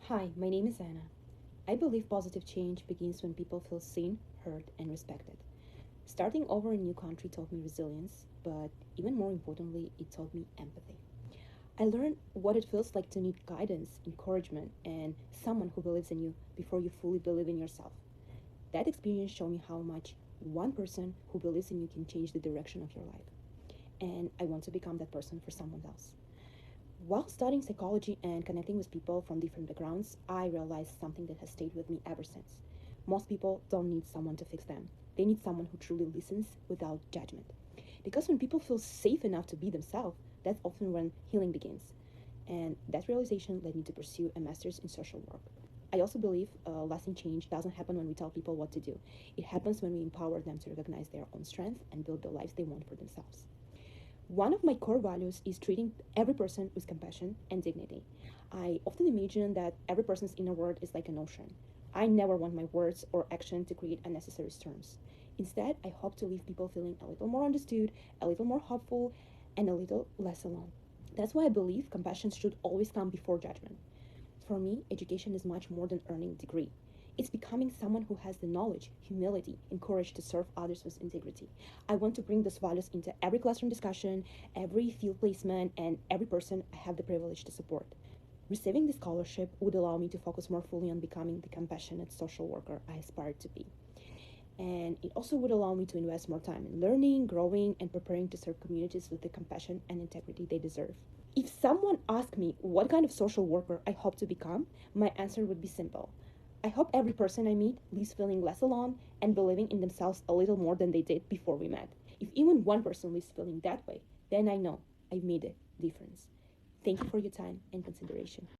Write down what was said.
Hi, my name is Anna. I believe positive change begins when people feel seen, heard, and respected. Starting over a new country taught me resilience, but even more importantly, it taught me empathy. I learned what it feels like to need guidance, encouragement, and someone who believes in you before you fully believe in yourself. That experience showed me how much one person who believes in you can change the direction of your life. And I want to become that person for someone else. While studying psychology and connecting with people from different backgrounds, I realized something that has stayed with me ever since. Most people don't need someone to fix them, they need someone who truly listens without judgment. Because when people feel safe enough to be themselves, that's often when healing begins. And that realization led me to pursue a master's in social work. I also believe lasting change doesn't happen when we tell people what to do. It happens when we empower them to recognize their own strength and build the lives they want for themselves. One of my core values is treating every person with compassion and dignity. I often imagine that every person's inner world is like an ocean. I never want my words or action to create unnecessary storms. Instead, I hope to leave people feeling a little more understood, a little more hopeful, and a little less alone. That's why I believe compassion should always come before judgment. For me, education is much more than earning a degree. It's becoming someone who has the knowledge, humility, and courage to serve others with integrity. I want to bring those values into every classroom discussion, every field placement, and every person I have the privilege to support. Receiving this scholarship would allow me to focus more fully on becoming the compassionate social worker I aspire to be. And it also would allow me to invest more time in learning, growing, and preparing to serve communities with the compassion and integrity they deserve. If someone asked me what kind of social worker I hope to become, my answer would be simple. I hope every person I meet leaves feeling less alone and believing in themselves a little more than they did before we met. If even one person leaves feeling that way, then I know I've made a difference. Thank you for your time and consideration.